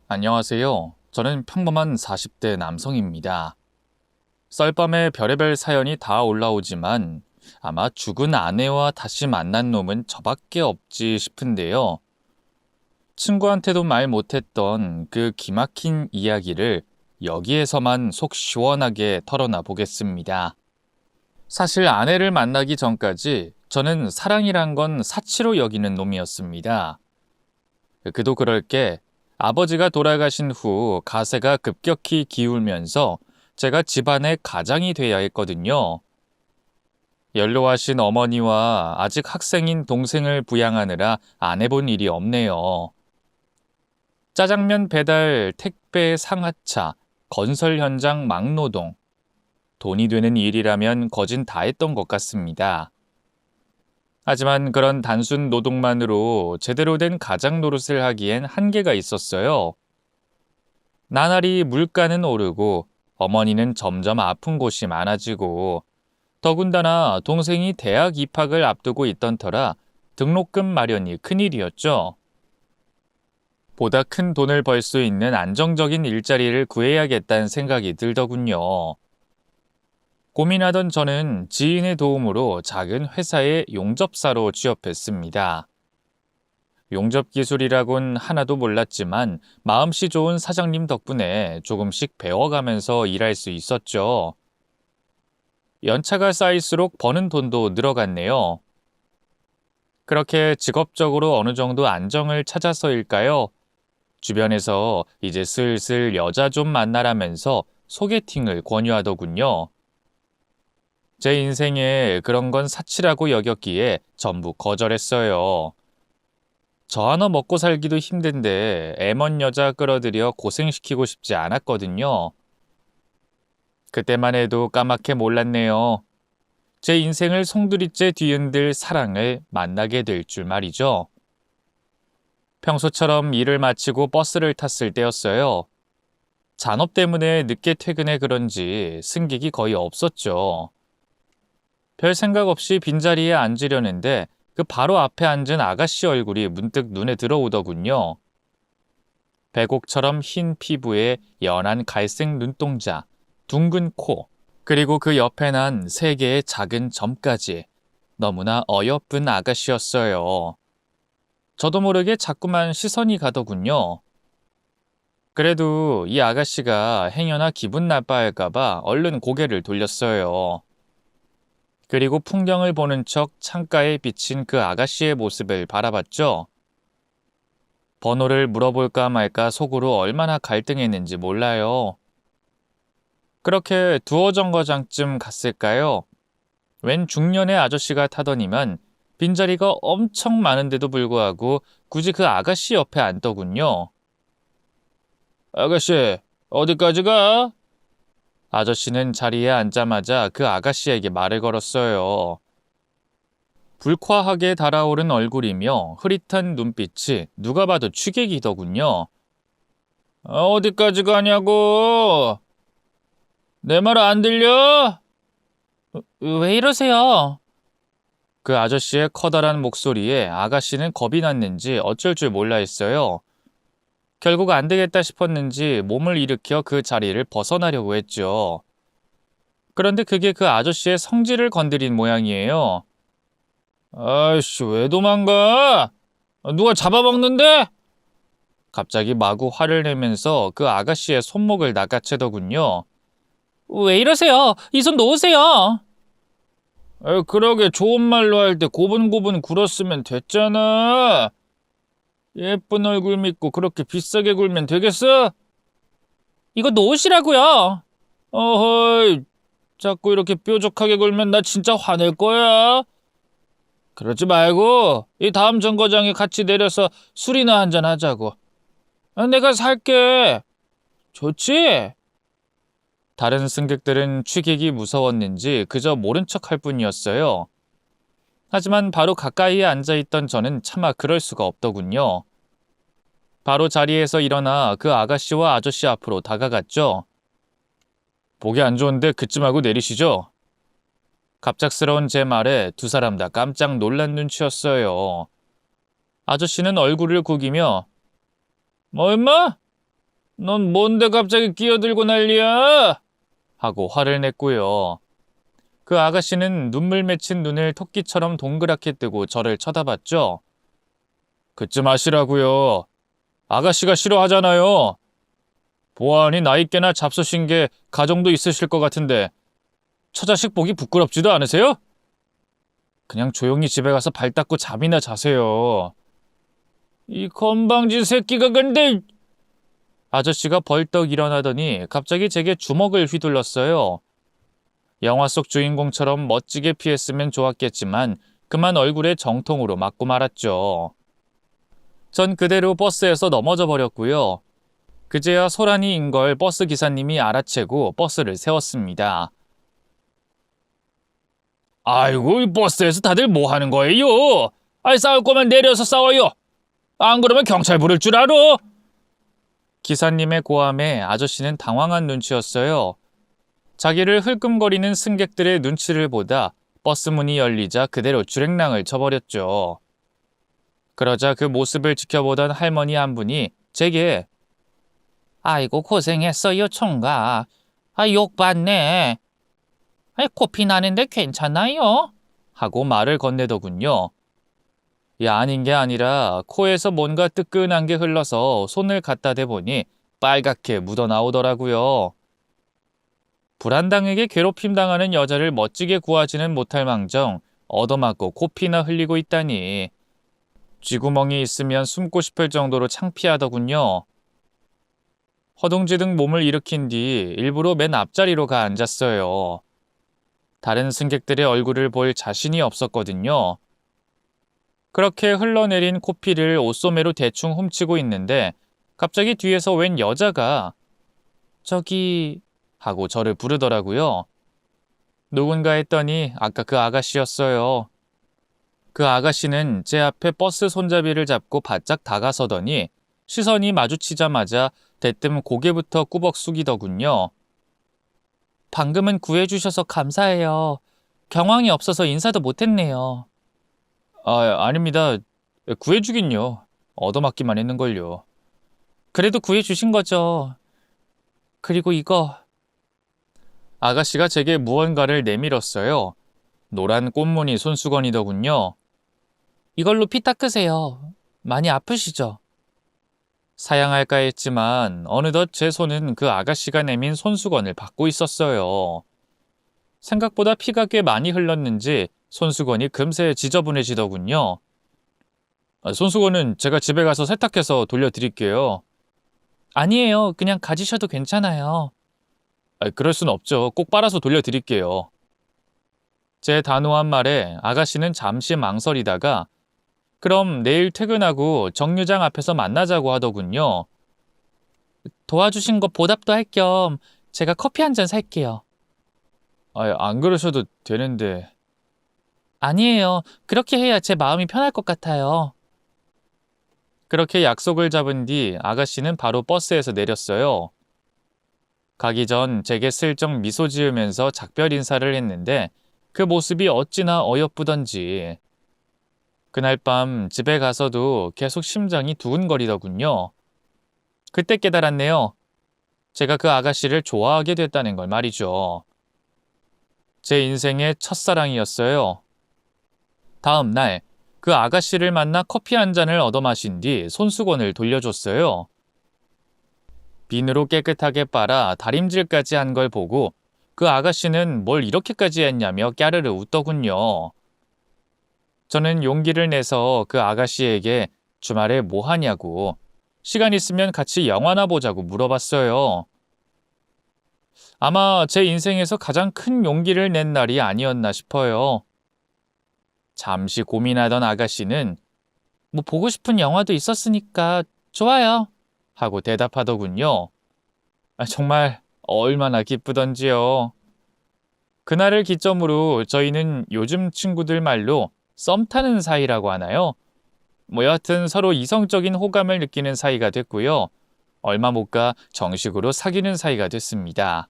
안녕하세요. 저는 평범한 40대 남성입니다. 썰밤에 별의별 사연이 다 올라오지만 아마 죽은 아내와 다시 만난 놈은 저밖에 없지 싶은데요. 친구한테도 말 못했던 그 기막힌 이야기를 여기에서만 속 시원하게 털어놔 보겠습니다. 사실 아내를 만나기 전까지 저는 사랑이란 건 사치로 여기는 놈이었습니다. 그도 그럴 게 아버지가 돌아가신 후 가세가 급격히 기울면서 제가 집안의 가장이 돼야 했거든요. 연로하신 어머니와 아직 학생인 동생을 부양하느라 안 해본 일이 없네요. 짜장면 배달, 택배, 상하차, 건설 현장 막노동. 돈이 되는 일이라면 거진 다 했던 것 같습니다. 하지만 그런 단순 노동만으로 제대로 된 가장 노릇을 하기엔 한계가 있었어요. 나날이 물가는 오르고 어머니는 점점 아픈 곳이 많아지고 더군다나 동생이 대학 입학을 앞두고 있던 터라 등록금 마련이 큰일이었죠. 보다 큰 돈을 벌 수 있는 안정적인 일자리를 구해야겠다는 생각이 들더군요. 고민하던 저는 지인의 도움으로 작은 회사에 용접사로 취업했습니다. 용접 기술이라곤 하나도 몰랐지만 마음씨 좋은 사장님 덕분에 조금씩 배워가면서 일할 수 있었죠. 연차가 쌓일수록 버는 돈도 늘어갔네요. 그렇게 직업적으로 어느 정도 안정을 찾아서일까요? 주변에서 이제 슬슬 여자 좀 만나라면서 소개팅을 권유하더군요. 제 인생에 그런 건 사치라고 여겼기에 전부 거절했어요. 저 하나 먹고 살기도 힘든데 애먼 여자 끌어들여 고생시키고 싶지 않았거든요. 그때만 해도 까맣게 몰랐네요. 제 인생을 송두리째 뒤흔들 사랑을 만나게 될 줄 말이죠. 평소처럼 일을 마치고 버스를 탔을 때였어요. 잔업 때문에 늦게 퇴근해 그런지 승객이 거의 없었죠. 별 생각 없이 빈자리에 앉으려는데 그 바로 앞에 앉은 아가씨 얼굴이 문득 눈에 들어오더군요. 배곡처럼 흰 피부에 연한 갈색 눈동자, 둥근 코, 그리고 그 옆에 난 세 개의 작은 점까지 너무나 어여쁜 아가씨였어요. 저도 모르게 자꾸만 시선이 가더군요. 그래도 이 아가씨가 행여나 기분 나빠할까봐 얼른 고개를 돌렸어요. 그리고 풍경을 보는 척 창가에 비친 그 아가씨의 모습을 바라봤죠. 번호를 물어볼까 말까 속으로 얼마나 갈등했는지 몰라요. 그렇게 두어 정거장쯤 갔을까요? 웬 중년의 아저씨가 타더니만 빈자리가 엄청 많은데도 불구하고 굳이 그 아가씨 옆에 앉더군요. 아가씨, 어디까지 가? 아저씨는 자리에 앉자마자 그 아가씨에게 말을 걸었어요. 불쾌하게 달아오른 얼굴이며 흐릿한 눈빛이 누가 봐도 취객이더군요. 어디까지 가냐고? 내 말 안 들려? 왜 이러세요? 그 아저씨의 커다란 목소리에 아가씨는 겁이 났는지 어쩔 줄 몰라 했어요. 결국 안 되겠다 싶었는지 몸을 일으켜 그 자리를 벗어나려고 했죠. 그런데 그게 그 아저씨의 성질을 건드린 모양이에요. 아이씨, 왜 도망가? 누가 잡아먹는데? 갑자기 마구 화를 내면서 그 아가씨의 손목을 낚아채더군요. 왜 이러세요? 이 손 놓으세요. 그러게 좋은 말로 할 때 고분고분 굴었으면 됐잖아. 예쁜 얼굴 믿고 그렇게 비싸게 굴면 되겠어? 이거 놓으시라고요. 어허이, 자꾸 이렇게 뾰족하게 굴면 나 진짜 화낼 거야. 그러지 말고 이 다음 정거장에 같이 내려서 술이나 한잔 하자고. 내가 살게. 좋지? 다른 승객들은 취객이 무서웠는지 그저 모른 척할 뿐이었어요. 하지만 바로 가까이에 앉아있던 저는 차마 그럴 수가 없더군요. 바로 자리에서 일어나 그 아가씨와 아저씨 앞으로 다가갔죠. 보기 안 좋은데 그쯤하고 내리시죠. 갑작스러운 제 말에 두 사람 다 깜짝 놀란 눈치였어요. 아저씨는 얼굴을 구기며 뭐 임마? 넌 뭔데 갑자기 끼어들고 난리야? 하고 화를 냈고요. 그 아가씨는 눈물 맺힌 눈을 토끼처럼 동그랗게 뜨고 저를 쳐다봤죠. 그쯤 하시라고요. 아가씨가 싫어하잖아요. 보아하니 나이 꽤나 잡수신 게 가정도 있으실 것 같은데 처자식 보기 부끄럽지도 않으세요? 그냥 조용히 집에 가서 발 닦고 잠이나 자세요. 이 건방진 새끼가 근데... 아저씨가 벌떡 일어나더니 갑자기 제게 주먹을 휘둘렀어요. 영화 속 주인공처럼 멋지게 피했으면 좋았겠지만 그만 얼굴에 정통으로 맞고 말았죠. 전 그대로 버스에서 넘어져 버렸고요. 그제야 소란이인 걸 버스 기사님이 알아채고 버스를 세웠습니다. 아이고, 이 버스에서 다들 뭐 하는 거예요? 아이, 싸울 거면 내려서 싸워요. 안 그러면 경찰 부를 줄 알아? 기사님의 고함에 아저씨는 당황한 눈치였어요. 자기를 흘끔거리는 승객들의 눈치를 보다 버스 문이 열리자 그대로 줄행랑을 쳐버렸죠. 그러자 그 모습을 지켜보던 할머니 한 분이 제게 아이고 고생했어요 총각. 욕 받네. 코피 나는데 괜찮아요? 하고 말을 건네더군요. 아닌 게 아니라 코에서 뭔가 뜨끈한 게 흘러서 손을 갖다 대보니 빨갛게 묻어나오더라고요. 불안당에게 괴롭힘 당하는 여자를 멋지게 구하지는 못할 망정 얻어맞고 코피나 흘리고 있다니. 쥐구멍이 있으면 숨고 싶을 정도로 창피하더군요. 허둥지둥 몸을 일으킨 뒤 일부러 맨 앞자리로 가 앉았어요. 다른 승객들의 얼굴을 볼 자신이 없었거든요. 그렇게 흘러내린 코피를 옷소매로 대충 훔치고 있는데 갑자기 뒤에서 웬 여자가 저기 하고 저를 부르더라고요. 누군가 했더니 아까 그 아가씨였어요. 그 아가씨는 제 앞에 버스 손잡이를 잡고 바짝 다가서더니 시선이 마주치자마자 대뜸 고개부터 꾸벅 숙이더군요. 방금은 구해주셔서 감사해요. 경황이 없어서 인사도 못했네요. 아닙니다. 구해주긴요. 얻어맞기만 했는걸요. 그래도 구해주신 거죠. 그리고 이거. 아가씨가 제게 무언가를 내밀었어요. 노란 꽃무늬 손수건이더군요. 이걸로 피 닦으세요. 많이 아프시죠? 사양할까 했지만 어느덧 제 손은 그 아가씨가 내민 손수건을 받고 있었어요. 생각보다 피가 꽤 많이 흘렀는지 손수건이 금세 지저분해지더군요. 손수건은 제가 집에 가서 세탁해서 돌려드릴게요. 아니에요. 그냥 가지셔도 괜찮아요. 그럴 순 없죠. 꼭 빨아서 돌려드릴게요. 제 단호한 말에 아가씨는 잠시 망설이다가 그럼 내일 퇴근하고 정류장 앞에서 만나자고 하더군요. 도와주신 거 보답도 할 겸 제가 커피 한 잔 살게요. 안 그러셔도 되는데. 아니에요. 그렇게 해야 제 마음이 편할 것 같아요. 그렇게 약속을 잡은 뒤 아가씨는 바로 버스에서 내렸어요. 가기 전 제게 슬쩍 미소 지으면서 작별 인사를 했는데 그 모습이 어찌나 어여쁘던지. 그날 밤 집에 가서도 계속 심장이 두근거리더군요. 그때 깨달았네요. 제가 그 아가씨를 좋아하게 됐다는 걸 말이죠. 제 인생의 첫사랑이었어요. 다음 날 그 아가씨를 만나 커피 한 잔을 얻어 마신 뒤 손수건을 돌려줬어요. 비누로 깨끗하게 빨아 다림질까지 한 걸 보고 그 아가씨는 뭘 이렇게까지 했냐며 깨르르 웃더군요. 저는 용기를 내서 그 아가씨에게 주말에 뭐 하냐고, 시간 있으면 같이 영화나 보자고 물어봤어요. 아마 제 인생에서 가장 큰 용기를 낸 날이 아니었나 싶어요. 잠시 고민하던 아가씨는 뭐 보고 싶은 영화도 있었으니까 좋아요 하고 대답하더군요. 정말 얼마나 기쁘던지요. 그날을 기점으로 저희는 요즘 친구들 말로 썸 타는 사이라고 하나요? 여하튼 서로 이성적인 호감을 느끼는 사이가 됐고요. 얼마 못 가 정식으로 사귀는 사이가 됐습니다.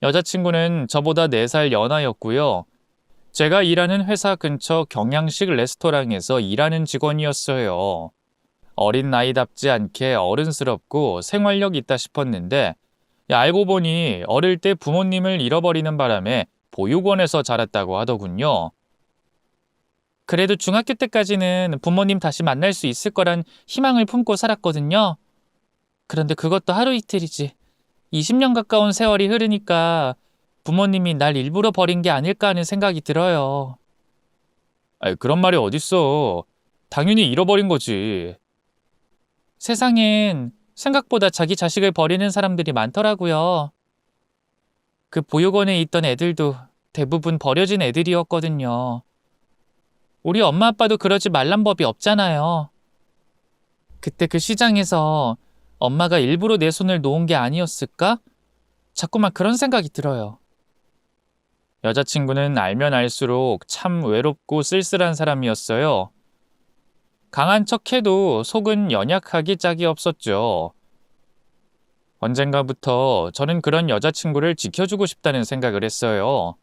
여자친구는 저보다 4살 연하였고요. 제가 일하는 회사 근처 경양식 레스토랑에서 일하는 직원이었어요. 어린 나이답지 않게 어른스럽고 생활력 있다 싶었는데 알고 보니 어릴 때 부모님을 잃어버리는 바람에 보육원에서 자랐다고 하더군요. 그래도 중학교 때까지는 부모님 다시 만날 수 있을 거란 희망을 품고 살았거든요. 그런데 그것도 하루 이틀이지. 20년 가까운 세월이 흐르니까 부모님이 날 일부러 버린 게 아닐까 하는 생각이 들어요. 아이, 그런 말이 어딨어. 당연히 잃어버린 거지. 세상엔 생각보다 자기 자식을 버리는 사람들이 많더라고요. 그 보육원에 있던 애들도 대부분 버려진 애들이었거든요. 우리 엄마 아빠도 그러지 말란 법이 없잖아요. 그때 그 시장에서 엄마가 일부러 내 손을 놓은 게 아니었을까? 자꾸만 그런 생각이 들어요. 여자친구는 알면 알수록 참 외롭고 쓸쓸한 사람이었어요. 강한 척해도 속은 연약하기 짝이 없었죠. 언젠가부터 저는 그런 여자친구를 지켜주고 싶다는 생각을 했어요.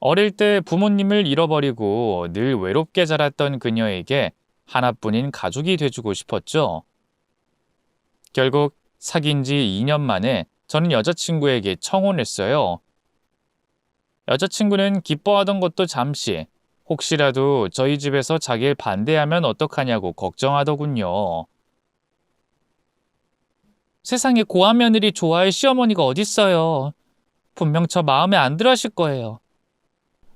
어릴 때 부모님을 잃어버리고 늘 외롭게 자랐던 그녀에게 하나뿐인 가족이 돼주고 싶었죠. 결국 사귄 지 2년 만에 저는 여자친구에게 청혼했어요. 여자친구는 기뻐하던 것도 잠시, 혹시라도 저희 집에서 자기를 반대하면 어떡하냐고 걱정하더군요. 세상에 고아며느리 좋아할 시어머니가 어딨어요. 분명 저 마음에 안 들어 하실 거예요.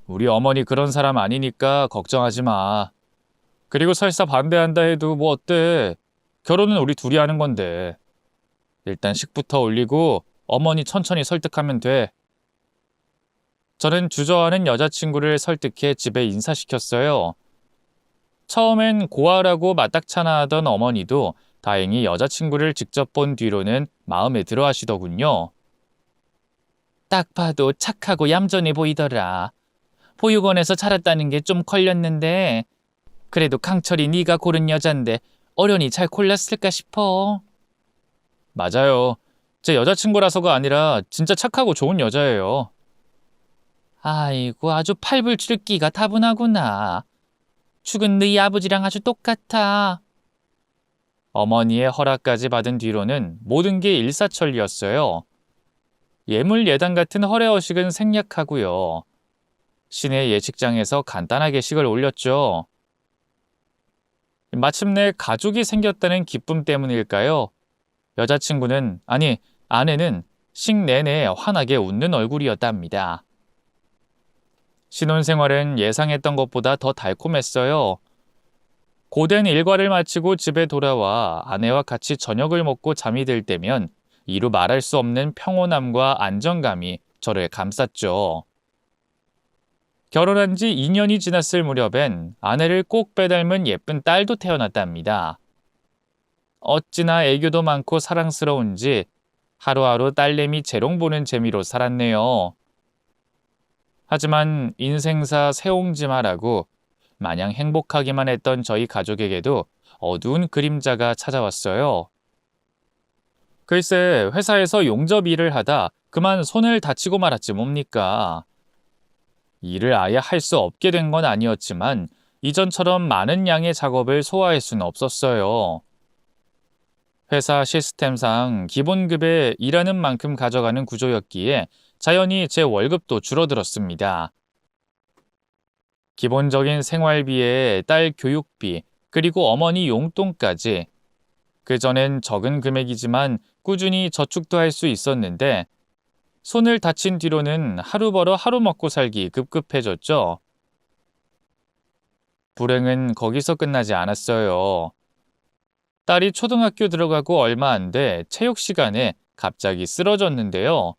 우리 어머니 그런 사람 아니니까 걱정하지 마. 그리고 설사 반대한다 해도 뭐 어때? 결혼은 우리 둘이 하는 건데. 일단 식부터 올리고 어머니 천천히 설득하면 돼. 저는 주저하는 여자친구를 설득해 집에 인사시켰어요. 처음엔 고아라고 마딱찮아 하던 어머니도 다행히 여자친구를 직접 본 뒤로는 마음에 들어 하시더군요. 딱 봐도 착하고 얌전해 보이더라. 보육원에서 자랐다는 게 좀 걸렸는데 그래도 강철이 네가 고른 여잔데 어련히 잘 골랐을까 싶어. 맞아요. 제 여자친구라서가 아니라 진짜 착하고 좋은 여자예요. 아이고 아주 팔불출기가 다분하구나. 죽은 너희 아버지랑 아주 똑같아. 어머니의 허락까지 받은 뒤로는 모든 게 일사천리였어요. 예물 예당 같은 허례허식은 생략하고요. 시내 예식장에서 간단하게 식을 올렸죠. 마침내 가족이 생겼다는 기쁨 때문일까요? 여자친구는, 아니, 아내는 식 내내 환하게 웃는 얼굴이었답니다. 신혼생활은 예상했던 것보다 더 달콤했어요. 고된 일과를 마치고 집에 돌아와 아내와 같이 저녁을 먹고 잠이 들 때면 이루 말할 수 없는 평온함과 안정감이 저를 감쌌죠. 결혼한 지 2년이 지났을 무렵엔 아내를 꼭 빼닮은 예쁜 딸도 태어났답니다. 어찌나 애교도 많고 사랑스러운지 하루하루 딸내미 재롱 보는 재미로 살았네요. 하지만 인생사 새옹지마라고 마냥 행복하기만 했던 저희 가족에게도 어두운 그림자가 찾아왔어요. 글쎄, 회사에서 용접 일을 하다 그만 손을 다치고 말았지 뭡니까. 일을 아예 할 수 없게 된 건 아니었지만 이전처럼 많은 양의 작업을 소화할 수는 없었어요. 회사 시스템상 기본급에 일하는 만큼 가져가는 구조였기에 자연히 제 월급도 줄어들었습니다. 기본적인 생활비에 딸 교육비, 그리고 어머니 용돈까지. 그전엔 적은 금액이지만 꾸준히 저축도 할 수 있었는데 손을 다친 뒤로는 하루 벌어 하루 먹고 살기 급급해졌죠. 불행은 거기서 끝나지 않았어요. 딸이 초등학교 들어가고 얼마 안 돼 체육 시간에 갑자기 쓰러졌는데요.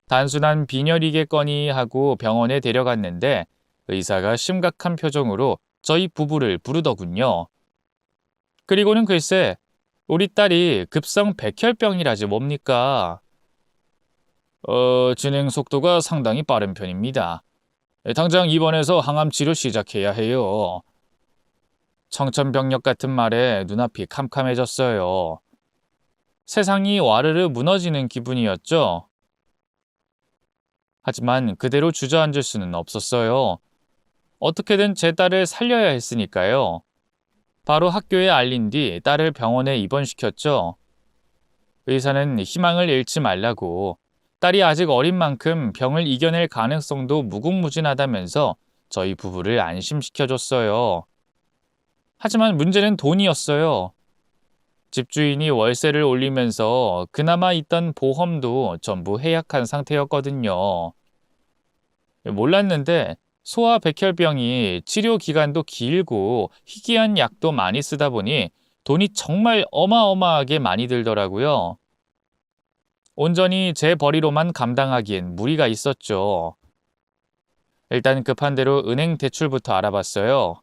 단순한 빈혈이겠거니 하고 병원에 데려갔는데 의사가 심각한 표정으로 저희 부부를 부르더군요. 그리고는 글쎄, 우리 딸이 급성 백혈병이라지 뭡니까? 진행 속도가 상당히 빠른 편입니다. 당장 입원해서 항암 치료 시작해야 해요. 청천벽력 같은 말에 눈앞이 캄캄해졌어요. 세상이 와르르 무너지는 기분이었죠. 하지만 그대로 주저앉을 수는 없었어요. 어떻게든 제 딸을 살려야 했으니까요. 바로 학교에 알린 뒤 딸을 병원에 입원시켰죠. 의사는 희망을 잃지 말라고, 딸이 아직 어린 만큼 병을 이겨낼 가능성도 무궁무진하다면서 저희 부부를 안심시켜줬어요. 하지만 문제는 돈이었어요. 집주인이 월세를 올리면서 그나마 있던 보험도 전부 해약한 상태였거든요. 몰랐는데 소아백혈병이 치료 기간도 길고 희귀한 약도 많이 쓰다 보니 돈이 정말 어마어마하게 많이 들더라고요. 온전히 제 벌이로만 감당하기엔 무리가 있었죠. 일단 급한 대로 은행 대출부터 알아봤어요.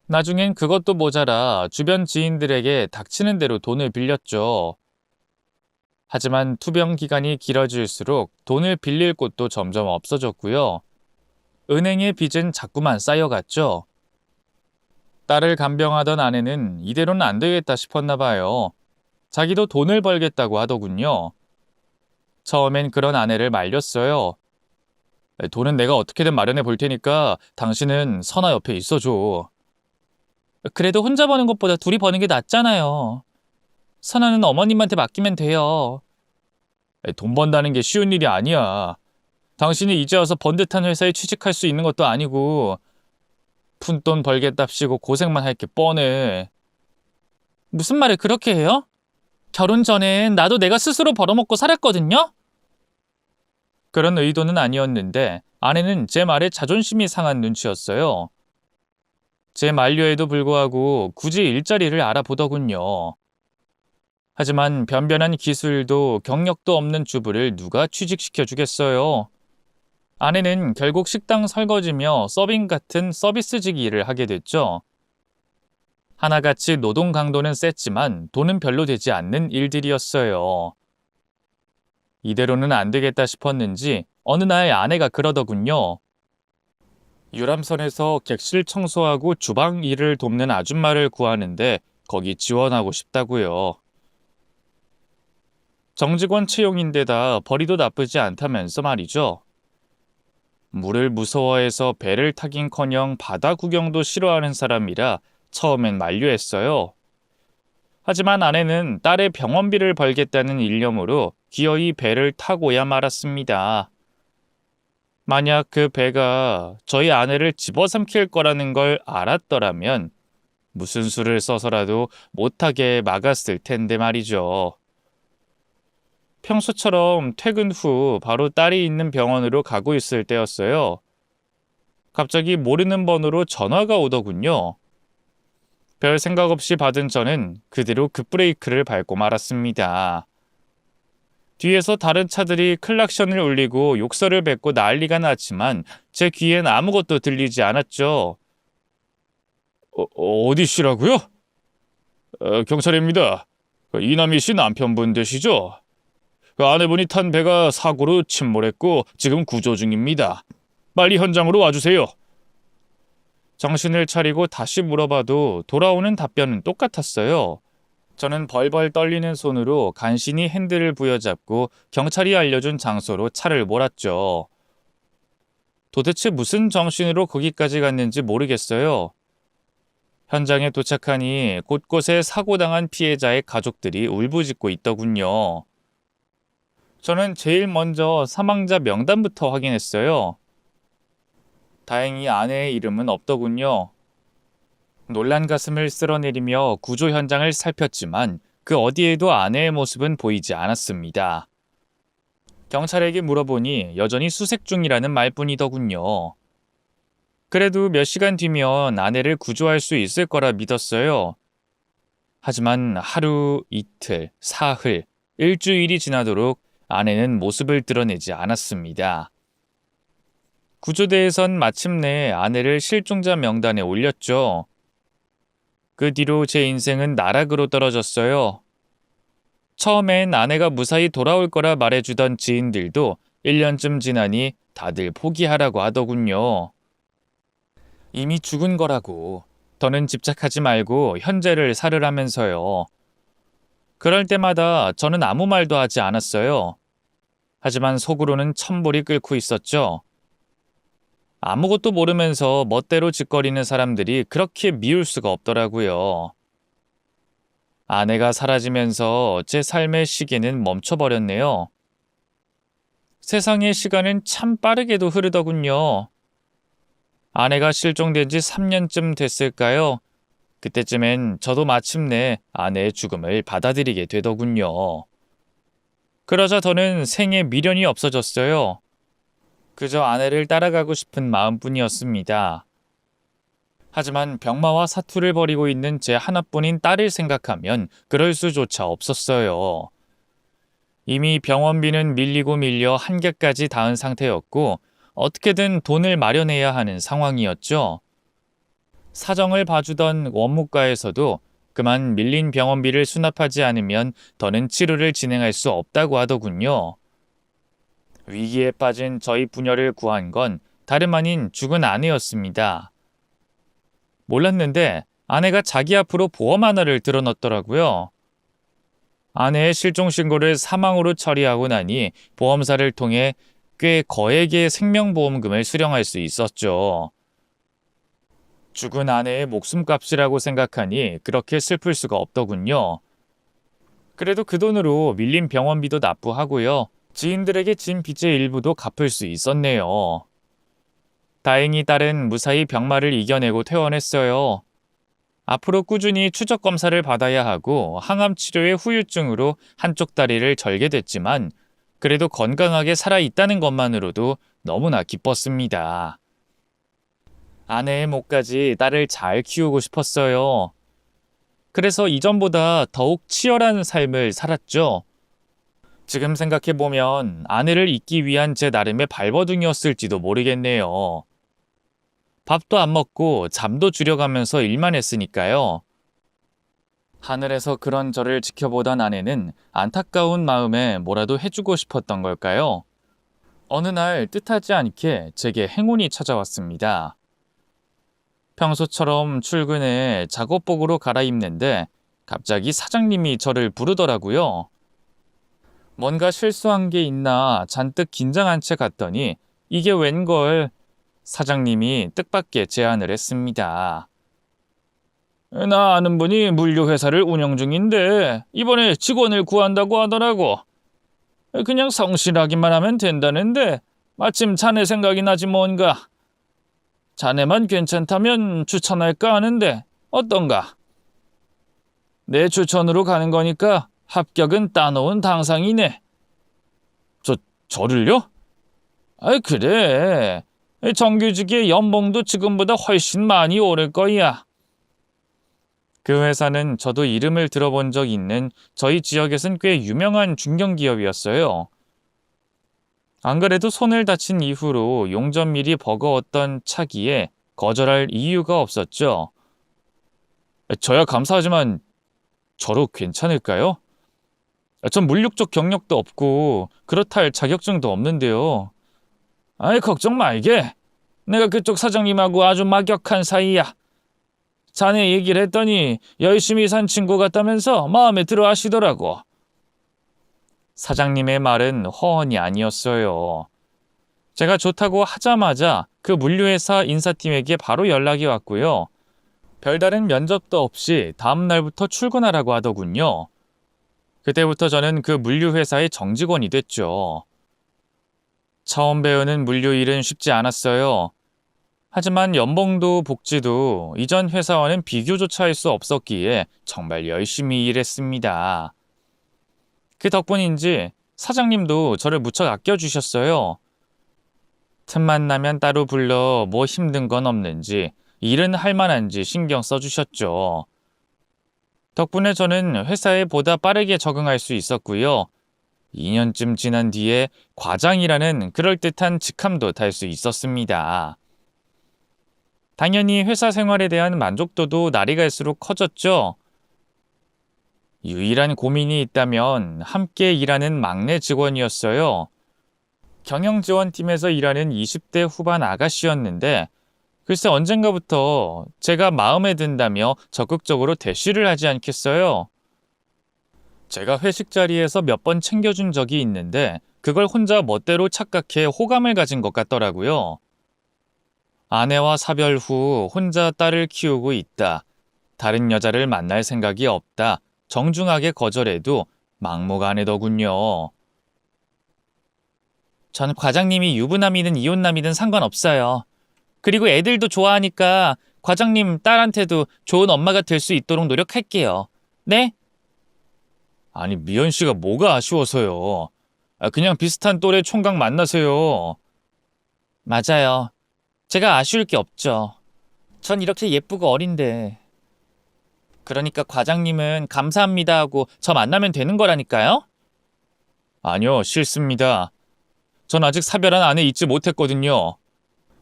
나중엔 그것도 모자라 주변 지인들에게 닥치는 대로 돈을 빌렸죠. 하지만 투병 기간이 길어질수록 돈을 빌릴 곳도 점점 없어졌고요. 은행의 빚은 자꾸만 쌓여갔죠. 딸을 간병하던 아내는 이대로는 안 되겠다 싶었나 봐요. 자기도 돈을 벌겠다고 하더군요. 처음엔 그런 아내를 말렸어요. 돈은 내가 어떻게든 마련해 볼 테니까 당신은 선아 옆에 있어줘. 그래도 혼자 버는 것보다 둘이 버는 게 낫잖아요. 선아는 어머님한테 맡기면 돼요. 돈 번다는 게 쉬운 일이 아니야. 당신이 이제 와서 번듯한 회사에 취직할 수 있는 것도 아니고 푼돈 벌겠답시고 고생만 할 게 뻔해. 무슨 말을 그렇게 해요? 결혼 전엔 나도 내가 스스로 벌어먹고 살았거든요? 그런 의도는 아니었는데 아내는 제 말에 자존심이 상한 눈치였어요. 제 만류에도 불구하고 굳이 일자리를 알아보더군요. 하지만 변변한 기술도 경력도 없는 주부를 누가 취직시켜 주겠어요. 아내는 결국 식당 설거지며 서빙 같은 서비스직 일을 하게 됐죠. 하나같이 노동 강도는 셌지만 돈은 별로 되지 않는 일들이었어요. 이대로는 안 되겠다 싶었는지 어느 날 아내가 그러더군요. 유람선에서 객실 청소하고 주방 일을 돕는 아줌마를 구하는데 거기 지원하고 싶다고요. 정직원 채용인데다 벌이도 나쁘지 않다면서 말이죠. 물을 무서워해서 배를 타긴커녕 바다 구경도 싫어하는 사람이라 처음엔 만류했어요. 하지만 아내는 딸의 병원비를 벌겠다는 일념으로 기어이 배를 타고야 말았습니다. 만약 그 배가 저희 아내를 집어삼킬 거라는 걸 알았더라면 무슨 수를 써서라도 못하게 막았을 텐데 말이죠. 평소처럼 퇴근 후 바로 딸이 있는 병원으로 가고 있을 때였어요. 갑자기 모르는 번호로 전화가 오더군요. 별 생각 없이 받은 저는 그대로 급브레이크를 밟고 말았습니다. 뒤에서 다른 차들이 클락션을 울리고 욕설을 뱉고 난리가 났지만 제 귀엔 아무것도 들리지 않았죠. 어디시라고요? 경찰입니다. 이남희 씨 남편분 되시죠? 아내분이 탄 배가 사고로 침몰했고 지금 구조 중입니다. 빨리 현장으로 와주세요. 정신을 차리고 다시 물어봐도 돌아오는 답변은 똑같았어요. 저는 벌벌 떨리는 손으로 간신히 핸들을 부여잡고 경찰이 알려준 장소로 차를 몰았죠. 도대체 무슨 정신으로 거기까지 갔는지 모르겠어요. 현장에 도착하니 곳곳에 사고당한 피해자의 가족들이 울부짖고 있더군요. 저는 제일 먼저 사망자 명단부터 확인했어요. 다행히 아내의 이름은 없더군요. 놀란 가슴을 쓸어내리며 구조 현장을 살폈지만 그 어디에도 아내의 모습은 보이지 않았습니다. 경찰에게 물어보니 여전히 수색 중이라는 말뿐이더군요. 그래도 몇 시간 뒤면 아내를 구조할 수 있을 거라 믿었어요. 하지만 하루, 이틀, 사흘, 일주일이 지나도록 아내는 모습을 드러내지 않았습니다. 구조대에선 마침내 아내를 실종자 명단에 올렸죠. 그 뒤로 제 인생은 나락으로 떨어졌어요. 처음엔 아내가 무사히 돌아올 거라 말해주던 지인들도 1년쯤 지나니 다들 포기하라고 하더군요. 이미 죽은 거라고. 더는 집착하지 말고 현재를 살으라면서요. 그럴 때마다 저는 아무 말도 하지 않았어요. 하지만 속으로는 천불이 끓고 있었죠. 아무것도 모르면서 멋대로 짓거리는 사람들이 그렇게 미울 수가 없더라고요. 아내가 사라지면서 제 삶의 시계는 멈춰버렸네요. 세상의 시간은 참 빠르게도 흐르더군요. 아내가 실종된 지 3년쯤 됐을까요? 그때쯤엔 저도 마침내 아내의 죽음을 받아들이게 되더군요. 그러자 저는 생에 미련이 없어졌어요. 그저 아내를 따라가고 싶은 마음뿐이었습니다. 하지만 병마와 사투를 벌이고 있는 제 하나뿐인 딸을 생각하면 그럴 수조차 없었어요. 이미 병원비는 밀리고 밀려 한계까지 닿은 상태였고 어떻게든 돈을 마련해야 하는 상황이었죠. 사정을 봐주던 원무과에서도 그만 밀린 병원비를 수납하지 않으면 더는 치료를 진행할 수 없다고 하더군요. 위기에 빠진 저희 부녀를 구한 건 다름 아닌 죽은 아내였습니다. 몰랐는데 아내가 자기 앞으로 보험 하나를 들어넣더라고요. 아내의 실종 신고를 사망으로 처리하고 나니 보험사를 통해 꽤 거액의 생명보험금을 수령할 수 있었죠. 죽은 아내의 목숨값이라고 생각하니 그렇게 슬플 수가 없더군요. 그래도 그 돈으로 밀린 병원비도 납부하고요. 지인들에게 진 빚의 일부도 갚을 수 있었네요. 다행히 딸은 무사히 병마를 이겨내고 퇴원했어요. 앞으로 꾸준히 추적 검사를 받아야 하고 항암 치료의 후유증으로 한쪽 다리를 절게 됐지만 그래도 건강하게 살아있다는 것만으로도 너무나 기뻤습니다. 아내의 몫까지 딸을 잘 키우고 싶었어요. 그래서 이전보다 더욱 치열한 삶을 살았죠. 지금 생각해보면 아내를 잊기 위한 제 나름의 발버둥이었을지도 모르겠네요. 밥도 안 먹고 잠도 줄여가면서 일만 했으니까요. 하늘에서 그런 저를 지켜보던 아내는 안타까운 마음에 뭐라도 해주고 싶었던 걸까요? 어느 날 뜻하지 않게 제게 행운이 찾아왔습니다. 평소처럼 출근해 작업복으로 갈아입는데 갑자기 사장님이 저를 부르더라고요. 뭔가 실수한 게 있나 잔뜩 긴장한 채 갔더니 이게 웬걸 사장님이 뜻밖의 제안을 했습니다. 나 아는 분이 물류회사를 운영 중인데 이번에 직원을 구한다고 하더라고. 그냥 성실하기만 하면 된다는데 마침 자네 생각이 나지 뭔가. 자네만 괜찮다면 추천할까 하는데 어떤가? 내 추천으로 가는 거니까 합격은 따놓은 당상이네. 저를요? 아이 그래. 정규직의 연봉도 지금보다 훨씬 많이 오를 거야. 그 회사는 저도 이름을 들어본 적 있는 저희 지역에선 꽤 유명한 중견기업이었어요. 안 그래도 손을 다친 이후로 용접밀이 버거웠던 차기에 거절할 이유가 없었죠. 저야 감사하지만 저로 괜찮을까요? 전 물육 쪽 경력도 없고 그렇다 할 자격증도 없는데요. 아이 걱정 말게. 내가 그쪽 사장님하고 아주 막역한 사이야. 자네 얘기를 했더니 열심히 산 친구 같다면서 마음에 들어 하시더라고. 사장님의 말은 허언이 아니었어요. 제가 좋다고 하자마자 그 물류회사 인사팀에게 바로 연락이 왔고요. 별다른 면접도 없이 다음 날부터 출근하라고 하더군요. 그때부터 저는 그 물류회사의 정직원이 됐죠. 처음 배우는 물류 일은 쉽지 않았어요. 하지만 연봉도 복지도 이전 회사와는 비교조차 할 수 없었기에 정말 열심히 일했습니다. 그 덕분인지 사장님도 저를 무척 아껴주셨어요. 틈만 나면 따로 불러 뭐 힘든 건 없는지 일은 할 만한지 신경 써주셨죠. 덕분에 저는 회사에 보다 빠르게 적응할 수 있었고요. 2년쯤 지난 뒤에 과장이라는 그럴듯한 직함도 달 수 있었습니다. 당연히 회사 생활에 대한 만족도도 날이 갈수록 커졌죠. 유일한 고민이 있다면 함께 일하는 막내 직원이었어요. 경영지원팀에서 일하는 20대 후반 아가씨였는데 글쎄 언젠가부터 제가 마음에 든다며 적극적으로 대쉬를 하지 않겠어요. 제가 회식 자리에서 몇 번 챙겨준 적이 있는데 그걸 혼자 멋대로 착각해 호감을 가진 것 같더라고요. 아내와 사별 후 혼자 딸을 키우고 있다. 다른 여자를 만날 생각이 없다. 정중하게 거절해도 막무가내더군요. 전 과장님이 유부남이든 이혼남이든 상관없어요. 그리고 애들도 좋아하니까 과장님 딸한테도 좋은 엄마가 될 수 있도록 노력할게요. 네? 아니, 미연 씨가 뭐가 아쉬워서요. 그냥 비슷한 또래 총각 만나세요. 맞아요. 제가 아쉬울 게 없죠. 전 이렇게 예쁘고 어린데. 그러니까 과장님은 감사합니다 하고 저 만나면 되는 거라니까요? 아니요, 싫습니다. 전 아직 사별한 아내 잊지 못했거든요.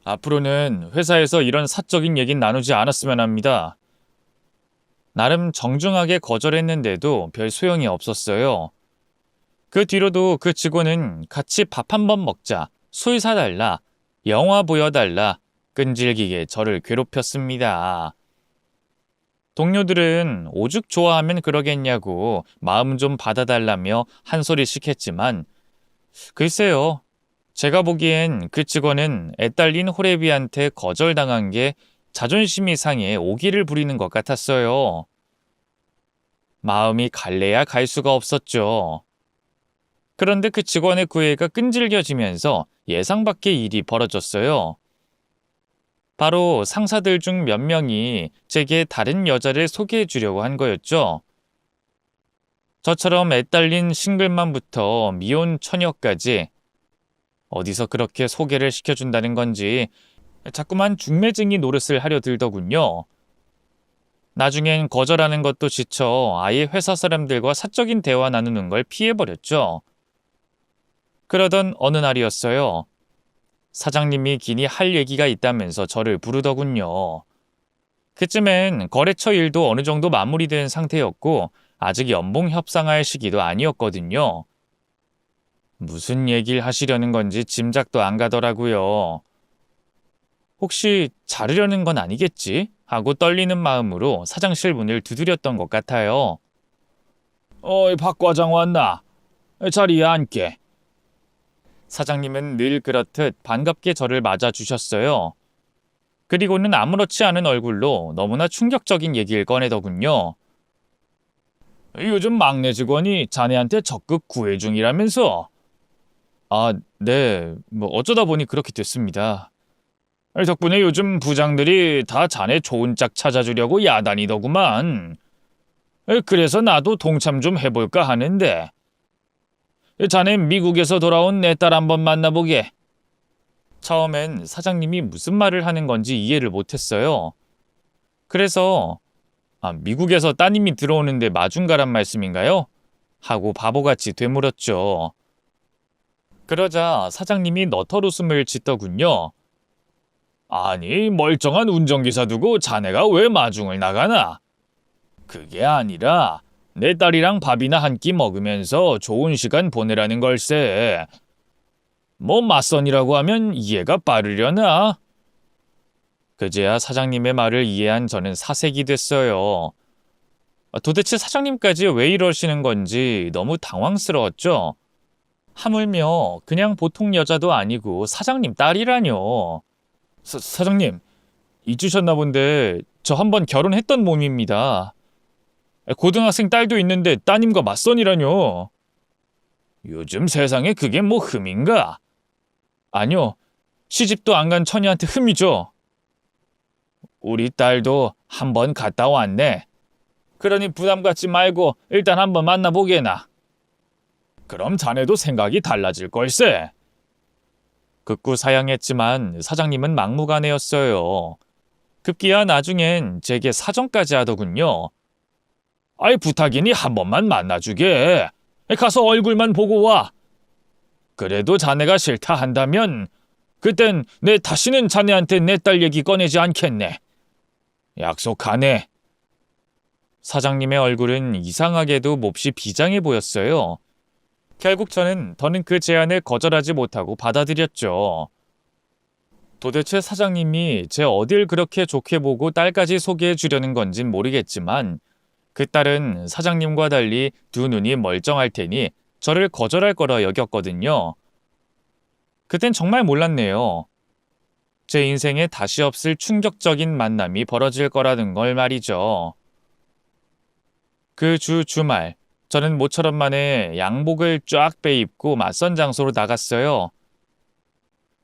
앞으로는 회사에서 이런 사적인 얘긴 나누지 않았으면 합니다. 나름 정중하게 거절했는데도 별 소용이 없었어요. 그 뒤로도 그 직원은 같이 밥 한 번 먹자, 술 사달라, 영화 보여달라, 끈질기게 저를 괴롭혔습니다. 동료들은 오죽 좋아하면 그러겠냐고 마음 좀 받아달라며 한 소리씩 했지만 글쎄요. 제가 보기엔 그 직원은 애딸린 호래비한테 거절당한 게 자존심이 상해 오기를 부리는 것 같았어요. 마음이 갈래야 갈 수가 없었죠. 그런데 그 직원의 구애가 끈질겨지면서 예상 밖의 일이 벌어졌어요. 바로 상사들 중 몇 명이 제게 다른 여자를 소개해 주려고 한 거였죠. 저처럼 애딸린 싱글맘부터 미혼 처녀까지 어디서 그렇게 소개를 시켜준다는 건지 자꾸만 중매쟁이 노릇을 하려 들더군요. 나중엔 거절하는 것도 지쳐 아예 회사 사람들과 사적인 대화 나누는 걸 피해버렸죠. 그러던 어느 날이었어요. 사장님이 기니 할 얘기가 있다면서 저를 부르더군요. 그쯤엔 거래처 일도 어느 정도 마무리된 상태였고 아직 연봉 협상할 시기도 아니었거든요. 무슨 얘기를 하시려는 건지 짐작도 안 가더라고요. 혹시 자르려는 건 아니겠지? 하고 떨리는 마음으로 사장실 문을 두드렸던 것 같아요. 어이, 박 과장 왔나? 자리에 앉게. 사장님은 늘 그렇듯 반갑게 저를 맞아주셨어요. 그리고는 아무렇지 않은 얼굴로 너무나 충격적인 얘기를 꺼내더군요. 요즘 막내 직원이 자네한테 적극 구애 중이라면서? 아, 네. 뭐 어쩌다 보니 그렇게 됐습니다. 덕분에 요즘 부장들이 다 자네 좋은 짝 찾아주려고 야단이더구만. 그래서 나도 동참 좀 해볼까 하는데. 자네 미국에서 돌아온 내 딸 한번 만나보게. 처음엔 사장님이 무슨 말을 하는 건지 이해를 못했어요. 그래서 미국에서 따님이 들어오는데 마중 가란 말씀인가요? 하고 바보같이 되물었죠. 그러자 사장님이 너털 웃음을 짓더군요. 아니, 멀쩡한 운전기사 두고 자네가 왜 마중을 나가나? 그게 아니라 내 딸이랑 밥이나 한 끼 먹으면서 좋은 시간 보내라는 걸세. 뭐 맞선이라고 하면 이해가 빠르려나? 그제야 사장님의 말을 이해한 저는 사색이 됐어요. 도대체 사장님까지 왜 이러시는 건지 너무 당황스러웠죠. 하물며 그냥 보통 여자도 아니고 사장님 딸이라뇨. 사장님, 잊으셨나 본데 저 한번 결혼했던 몸입니다. 고등학생 딸도 있는데 따님과 맞선이라뇨. 요즘 세상에 그게 뭐 흠인가? 아니요, 시집도 안 간 처녀한테 흠이죠. 우리 딸도 한번 갔다 왔네. 그러니 부담 갖지 말고 일단 한번 만나보게나. 그럼 자네도 생각이 달라질 걸세. 극구 사양했지만 사장님은 막무가내였어요. 급기야 나중엔 제게 사정까지 하더군요. 아이, 부탁이니 한 번만 만나주게. 가서 얼굴만 보고 와. 그래도 자네가 싫다 한다면 그땐 내 다시는 자네한테 내 딸 얘기 꺼내지 않겠네. 약속하네. 사장님의 얼굴은 이상하게도 몹시 비장해 보였어요. 결국 저는 더는 그 제안을 거절하지 못하고 받아들였죠. 도대체 사장님이 제 어딜 그렇게 좋게 보고 딸까지 소개해 주려는 건진 모르겠지만 그 딸은 사장님과 달리 두 눈이 멀쩡할 테니 저를 거절할 거라 여겼거든요. 그땐 정말 몰랐네요. 제 인생에 다시 없을 충격적인 만남이 벌어질 거라는 걸 말이죠. 그 주말, 저는 모처럼 만에 양복을 쫙 빼입고 맞선 장소로 나갔어요.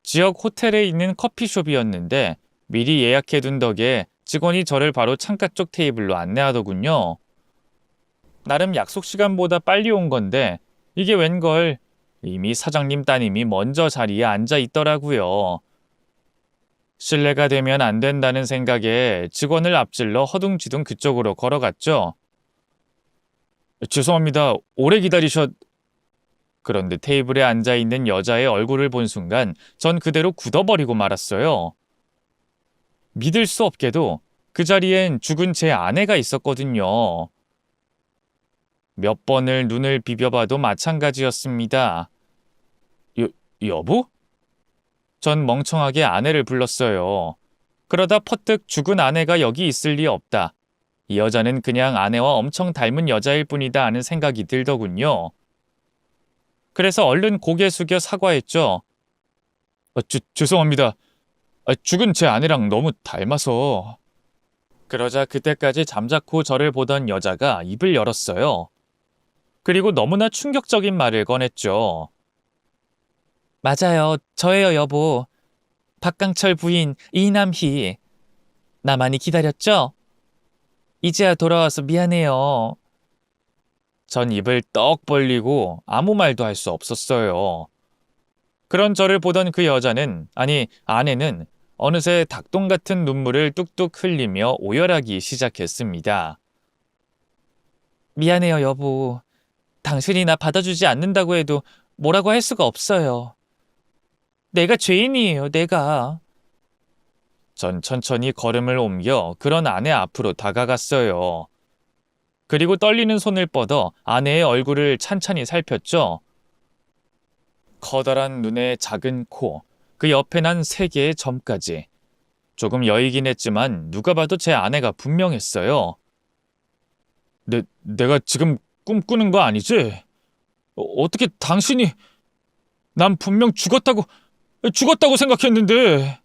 지역 호텔에 있는 커피숍이었는데 미리 예약해둔 덕에 직원이 저를 바로 창가 쪽 테이블로 안내하더군요. 나름 약속 시간보다 빨리 온 건데 이게 웬걸 이미 사장님 따님이 먼저 자리에 앉아 있더라고요. 실례가 되면 안 된다는 생각에 직원을 앞질러 허둥지둥 그쪽으로 걸어갔죠. 죄송합니다. 오래 기다리셨... 그런데 테이블에 앉아있는 여자의 얼굴을 본 순간 전 그대로 굳어버리고 말았어요. 믿을 수 없게도 그 자리엔 죽은 제 아내가 있었거든요. 몇 번을 눈을 비벼봐도 마찬가지였습니다. 여보? 전 멍청하게 아내를 불렀어요. 그러다 퍼뜩 죽은 아내가 여기 있을 리 없다. 이 여자는 그냥 아내와 엄청 닮은 여자일 뿐이다 하는 생각이 들더군요. 그래서 얼른 고개 숙여 사과했죠. 죄송합니다. 죽은 제 아내랑 너무 닮아서... 그러자 그때까지 잠자코 저를 보던 여자가 입을 열었어요. 그리고 너무나 충격적인 말을 꺼냈죠. 맞아요. 저예요, 여보. 박강철 부인 이남희. 나 많이 기다렸죠? 이제야 돌아와서 미안해요. 전 입을 떡 벌리고 아무 말도 할 수 없었어요. 그런 저를 보던 그 여자는, 아니 아내는 어느새 닭똥 같은 눈물을 뚝뚝 흘리며 오열하기 시작했습니다. 미안해요, 여보. 당신이 나 받아주지 않는다고 해도 뭐라고 할 수가 없어요. 내가 죄인이에요, 내가. 전 천천히 걸음을 옮겨 그런 아내 앞으로 다가갔어요. 그리고 떨리는 손을 뻗어 아내의 얼굴을 찬찬히 살폈죠. 커다란 눈에 작은 코, 그 옆에 난 3개의 점까지. 조금 여이긴 했지만 누가 봐도 제 아내가 분명했어요. 내가 지금 꿈꾸는 거 아니지? 어떻게 당신이... 난 분명 죽었다고 생각했는데...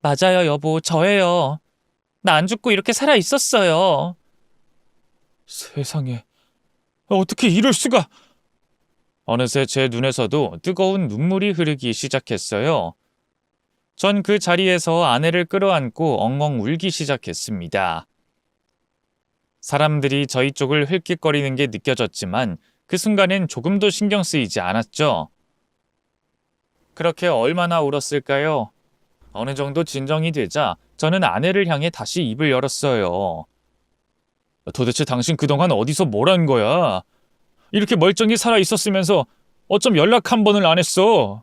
맞아요, 여보. 저예요. 나 안 죽고 이렇게 살아 있었어요. 세상에... 어떻게 이럴 수가... 어느새 제 눈에서도 뜨거운 눈물이 흐르기 시작했어요. 전 그 자리에서 아내를 끌어안고 엉엉 울기 시작했습니다. 사람들이 저희 쪽을 힐끗거리는 게 느껴졌지만 그 순간엔 조금도 신경 쓰이지 않았죠. 그렇게 얼마나 울었을까요? 어느 정도 진정이 되자 저는 아내를 향해 다시 입을 열었어요. 도대체 당신 그동안 어디서 뭘 한 거야? 이렇게 멀쩡히 살아 있었으면서 어쩜 연락 한 번을 안 했어?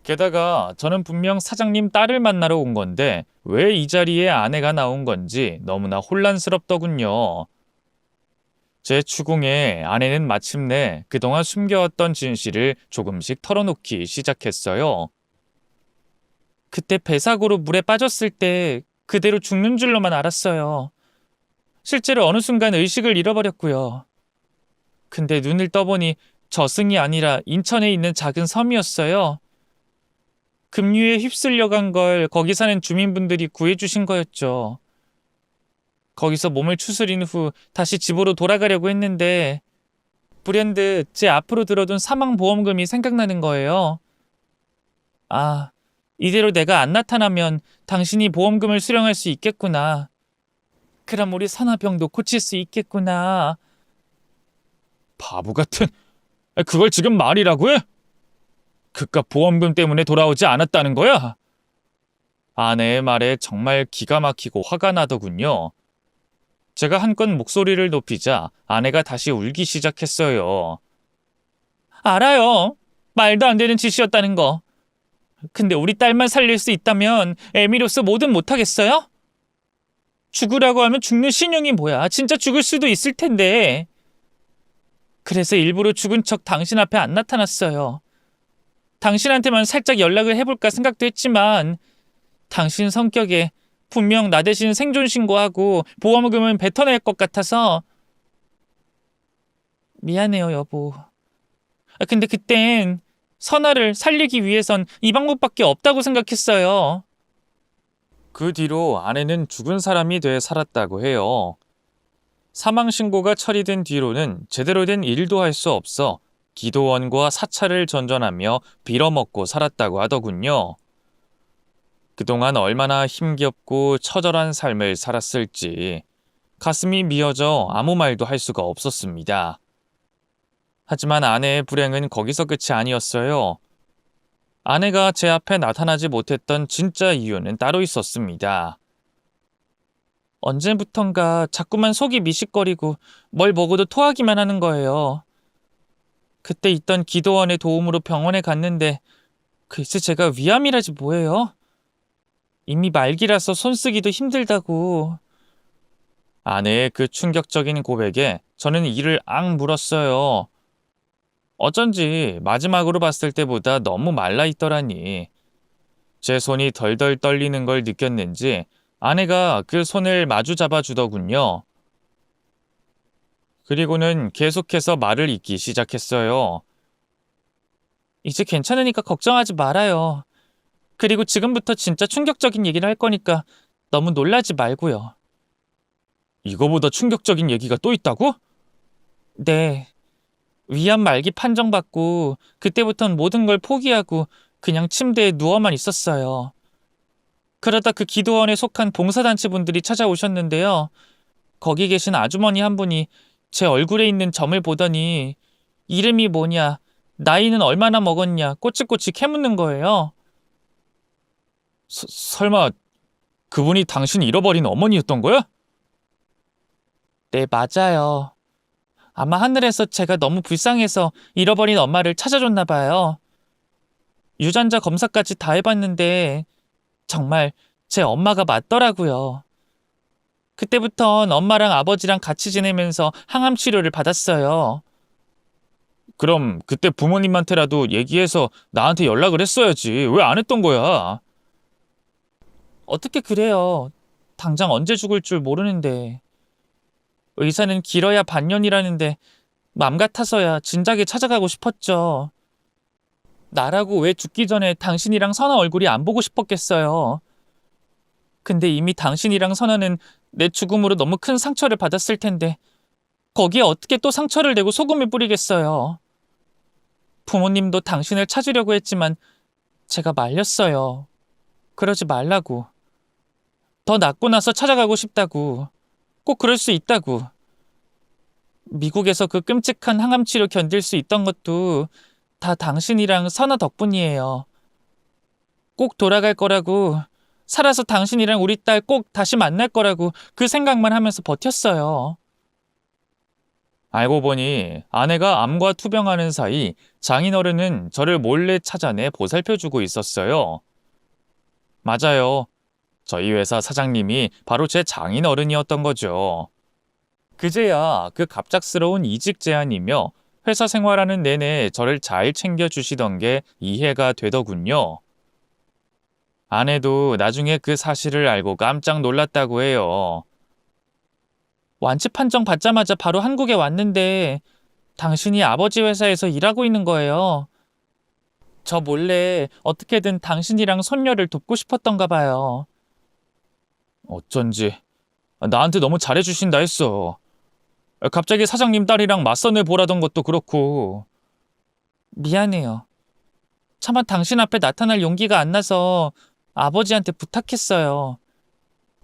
게다가 저는 분명 사장님 딸을 만나러 온 건데 왜 이 자리에 아내가 나온 건지 너무나 혼란스럽더군요. 제 추궁에 아내는 마침내 그동안 숨겨왔던 진실을 조금씩 털어놓기 시작했어요. 그때 배사고로 물에 빠졌을 때 그대로 죽는 줄로만 알았어요. 실제로 어느 순간 의식을 잃어버렸고요. 근데 눈을 떠보니 저승이 아니라 인천에 있는 작은 섬이었어요. 급류에 휩쓸려 간 걸 거기 사는 주민분들이 구해주신 거였죠. 거기서 몸을 추스린 후 다시 집으로 돌아가려고 했는데 불현듯 제 앞으로 들어둔 사망보험금이 생각나는 거예요. 아, 이대로 내가 안 나타나면 당신이 보험금을 수령할 수 있겠구나. 그럼 우리 선화병도 고칠 수 있겠구나. 바보 같은... 그걸 지금 말이라고 해? 그깟 보험금 때문에 돌아오지 않았다는 거야? 아내의 말에 정말 기가 막히고 화가 나더군요. 제가 한껏 목소리를 높이자 아내가 다시 울기 시작했어요. 알아요. 말도 안 되는 짓이었다는 거. 근데 우리 딸만 살릴 수 있다면 애미로서 뭐든 못하겠어요? 죽으라고 하면 죽는 신용이 뭐야. 진짜 죽을 수도 있을 텐데. 그래서 일부러 죽은 척 당신 앞에 안 나타났어요. 당신한테만 살짝 연락을 해볼까 생각도 했지만 당신 성격에 분명 나 대신 생존 신고하고 보험금은 뱉어낼 것 같아서. 미안해요, 여보. 근데 그땐 선아를 살리기 위해선 이 방법밖에 없다고 생각했어요. 그 뒤로 아내는 죽은 사람이 돼 살았다고 해요. 사망 신고가 처리된 뒤로는 제대로 된 일도 할 수 없어 기도원과 사찰을 전전하며 빌어먹고 살았다고 하더군요. 그동안 얼마나 힘겹고 처절한 삶을 살았을지 가슴이 미어져 아무 말도 할 수가 없었습니다. 하지만 아내의 불행은 거기서 끝이 아니었어요. 아내가 제 앞에 나타나지 못했던 진짜 이유는 따로 있었습니다. 언제부턴가 자꾸만 속이 미식거리고 뭘 먹어도 토하기만 하는 거예요. 그때 있던 기도원의 도움으로 병원에 갔는데 글쎄 제가 위암이라지 뭐예요? 이미 말기라서 손 쓰기도 힘들다고. 아내의 그 충격적인 고백에 저는 이를 악 물었어요. 어쩐지 마지막으로 봤을 때보다 너무 말라있더라니. 제 손이 덜덜 떨리는 걸 느꼈는지 아내가 그 손을 마주 잡아주더군요. 그리고는 계속해서 말을 잇기 시작했어요. 이제 괜찮으니까 걱정하지 말아요. 그리고 지금부터 진짜 충격적인 얘기를 할 거니까 너무 놀라지 말고요. 이거보다 충격적인 얘기가 또 있다고? 네. 위암 말기 판정받고 그때부턴 모든 걸 포기하고 그냥 침대에 누워만 있었어요. 그러다 그 기도원에 속한 봉사단체 분들이 찾아오셨는데요. 거기 계신 아주머니 한 분이 제 얼굴에 있는 점을 보더니 이름이 뭐냐, 나이는 얼마나 먹었냐 꼬치꼬치 캐묻는 거예요. 설마 그분이 당신 잃어버린 어머니였던 거야? 네, 맞아요. 아마 하늘에서 제가 너무 불쌍해서 잃어버린 엄마를 찾아줬나 봐요. 유전자 검사까지 다 해봤는데 정말 제 엄마가 맞더라고요. 그때부턴 엄마랑 아버지랑 같이 지내면서 항암 치료를 받았어요. 그럼 그때 부모님한테라도 얘기해서 나한테 연락을 했어야지. 왜 안 했던 거야? 어떻게 그래요? 당장 언제 죽을 줄 모르는데. 의사는 길어야 반년이라는데 맘 같아서야 진작에 찾아가고 싶었죠. 나라고 왜 죽기 전에 당신이랑 선아 얼굴이 안 보고 싶었겠어요. 근데 이미 당신이랑 선아는 내 죽음으로 너무 큰 상처를 받았을 텐데 거기에 어떻게 또 상처를 내고 소금을 뿌리겠어요. 부모님도 당신을 찾으려고 했지만 제가 말렸어요. 그러지 말라고. 더 낫고 나서 찾아가고 싶다고. 꼭 그럴 수 있다고. 미국에서 그 끔찍한 항암 치료 견딜 수 있던 것도 다 당신이랑 선아 덕분이에요. 꼭 돌아갈 거라고, 살아서 당신이랑 우리 딸 꼭 다시 만날 거라고 그 생각만 하면서 버텼어요. 알고 보니 아내가 암과 투병하는 사이 장인어른은 저를 몰래 찾아내 보살펴주고 있었어요. 맞아요. 저희 회사 사장님이 바로 제 장인어른이었던 거죠. 그제야 그 갑작스러운 이직 제안이며 회사 생활하는 내내 저를 잘 챙겨주시던 게 이해가 되더군요. 아내도 나중에 그 사실을 알고 깜짝 놀랐다고 해요. 완치 판정 받자마자 바로 한국에 왔는데 당신이 아버지 회사에서 일하고 있는 거예요. 저 몰래 어떻게든 당신이랑 손녀를 돕고 싶었던가 봐요. 어쩐지 나한테 너무 잘해주신다 했어. 갑자기 사장님 딸이랑 맞선을 보라던 것도 그렇고. 미안해요. 차마 당신 앞에 나타날 용기가 안 나서 아버지한테 부탁했어요.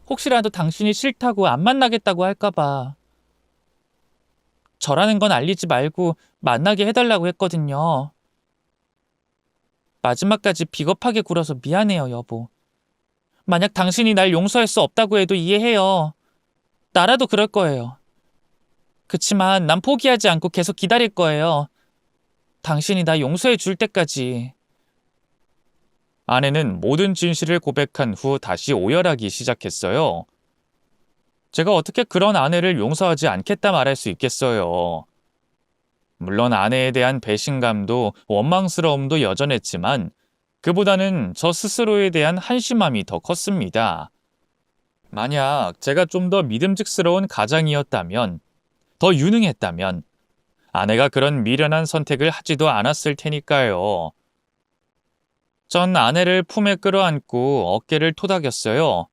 혹시라도 당신이 싫다고 안 만나겠다고 할까봐. 저라는 건 알리지 말고 만나게 해달라고 했거든요. 마지막까지 비겁하게 굴어서 미안해요, 여보. 만약 당신이 날 용서할 수 없다고 해도 이해해요. 나라도 그럴 거예요. 그치만 난 포기하지 않고 계속 기다릴 거예요. 당신이 나 용서해 줄 때까지. 아내는 모든 진실을 고백한 후 다시 오열하기 시작했어요. 제가 어떻게 그런 아내를 용서하지 않겠다 말할 수 있겠어요. 물론 아내에 대한 배신감도 원망스러움도 여전했지만 그보다는 저 스스로에 대한 한심함이 더 컸습니다. 만약 제가 좀 더 믿음직스러운 가장이었다면, 더 유능했다면 아내가 그런 미련한 선택을 하지도 않았을 테니까요. 전 아내를 품에 끌어안고 어깨를 토닥였어요.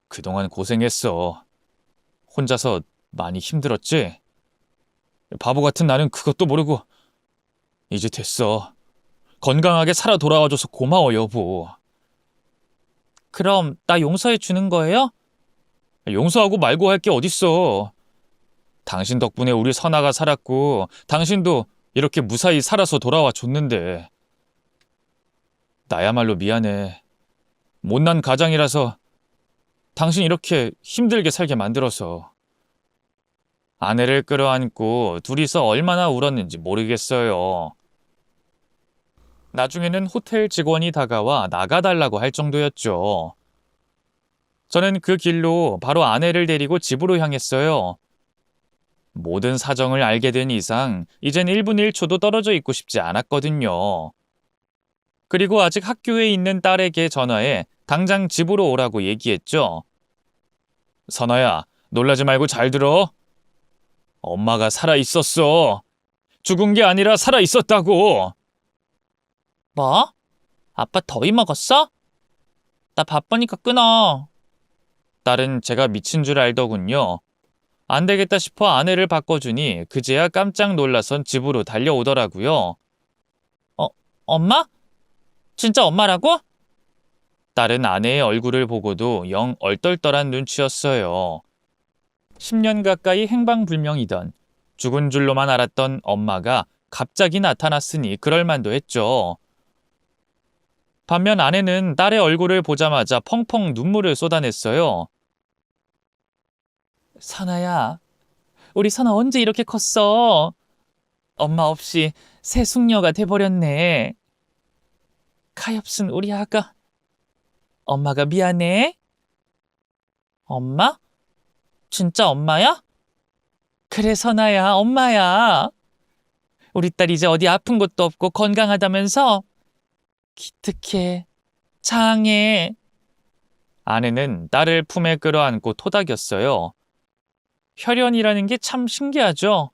그동안 고생했어. 혼자서 많이 힘들었지? 바보 같은 나는 그것도 모르고. 이제 됐어. 건강하게 살아 돌아와줘서 고마워, 여보. 그럼 나 용서해 주는 거예요? 용서하고 말고 할 게 어딨어. 당신 덕분에 우리 선아가 살았고 당신도 이렇게 무사히 살아서 돌아와 줬는데. 나야말로 미안해. 못난 가장이라서 당신 이렇게 힘들게 살게 만들어서. 아내를 끌어안고 둘이서 얼마나 울었는지 모르겠어요. 나중에는 호텔 직원이 다가와 나가달라고 할 정도였죠. 저는 그 길로 바로 아내를 데리고 집으로 향했어요. 모든 사정을 알게 된 이상 이젠 1분 1초도 떨어져 있고 싶지 않았거든요. 그리고 아직 학교에 있는 딸에게 전화해 당장 집으로 오라고 얘기했죠. 선아야, 놀라지 말고 잘 들어. 엄마가 살아있었어. 죽은 게 아니라 살아있었다고. 뭐? 아빠 더위 먹었어? 나 바쁘니까 끊어. 딸은 제가 미친 줄 알더군요. 안 되겠다 싶어 아내를 바꿔주니 그제야 깜짝 놀라선 집으로 달려오더라고요. 엄마? 진짜 엄마라고? 딸은 아내의 얼굴을 보고도 영 얼떨떨한 눈치였어요. 10년 가까이 행방불명이던 죽은 줄로만 알았던 엄마가 갑자기 나타났으니 그럴만도 했죠. 반면 아내는 딸의 얼굴을 보자마자 펑펑 눈물을 쏟아냈어요. 선아야, 우리 선아 언제 이렇게 컸어? 엄마 없이 새숙녀가 돼버렸네. 가엾은 우리 아가. 엄마가 미안해. 엄마? 진짜 엄마야? 그래, 선아야, 엄마야. 우리 딸 이제 어디 아픈 것도 없고 건강하다면서? 기특해. 장해. 아내는 딸을 품에 끌어안고 토닥였어요. 혈연이라는 게 참 신기하죠?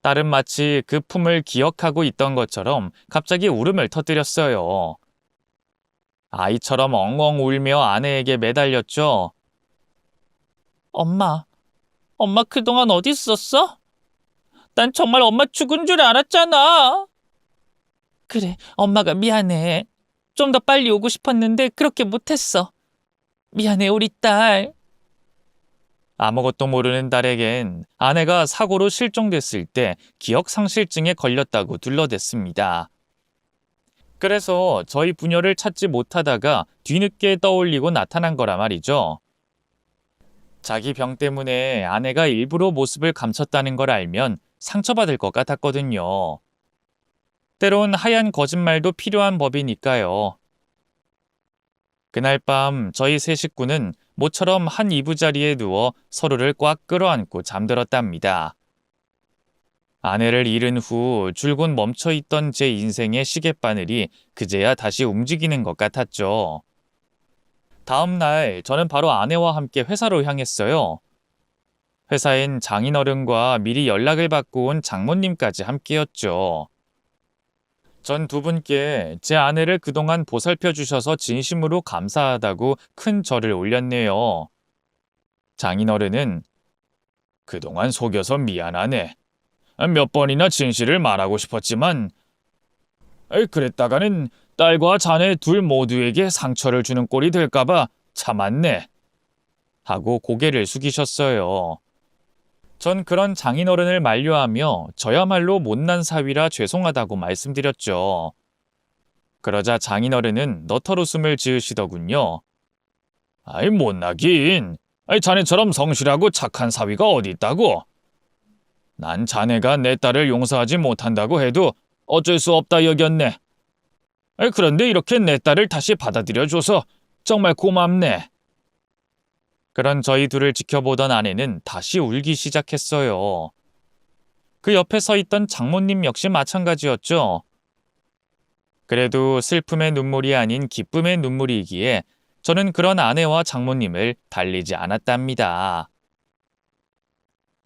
딸은 마치 그 품을 기억하고 있던 것처럼 갑자기 울음을 터뜨렸어요. 아이처럼 엉엉 울며 아내에게 매달렸죠. 엄마 그동안 어디 있었어? 난 정말 엄마 죽은 줄 알았잖아. 그래, 엄마가 미안해. 좀 더 빨리 오고 싶었는데 그렇게 못했어. 미안해, 우리 딸. 아무것도 모르는 딸에겐 아내가 사고로 실종됐을 때 기억상실증에 걸렸다고 둘러댔습니다. 그래서 저희 부녀를 찾지 못하다가 뒤늦게 떠올리고 나타난 거라 말이죠. 자기 병 때문에 아내가 일부러 모습을 감췄다는 걸 알면 상처받을 것 같았거든요. 때론 하얀 거짓말도 필요한 법이니까요. 그날 밤 저희 세 식구는 모처럼 한 이부자리에 누워 서로를 꽉 끌어안고 잠들었답니다. 아내를 잃은 후 줄곧 멈춰있던 제 인생의 시계바늘이 그제야 다시 움직이는 것 같았죠. 다음 날 저는 바로 아내와 함께 회사로 향했어요. 회사엔 장인어른과 미리 연락을 받고 온 장모님까지 함께였죠. 전 두 분께 제 아내를 그동안 보살펴 주셔서 진심으로 감사하다고 큰 절을 올렸네요. 장인어른은 그동안 속여서 미안하네. 몇 번이나 진실을 말하고 싶었지만 그랬다가는 딸과 자네 둘 모두에게 상처를 주는 꼴이 될까봐 참았네. 하고 고개를 숙이셨어요. 전 그런 장인어른을 만류하며 저야말로 못난 사위라 죄송하다고 말씀드렸죠. 그러자 장인어른은 너털웃음을 지으시더군요. 아이 못나긴. 자네처럼 성실하고 착한 사위가 어디 있다고. 난 자네가 내 딸을 용서하지 못한다고 해도 어쩔 수 없다 여겼네. 그런데 이렇게 내 딸을 다시 받아들여줘서 정말 고맙네. 그런 저희 둘을 지켜보던 아내는 다시 울기 시작했어요. 그 옆에 서 있던 장모님 역시 마찬가지였죠. 그래도 슬픔의 눈물이 아닌 기쁨의 눈물이기에 저는 그런 아내와 장모님을 달리지 않았답니다.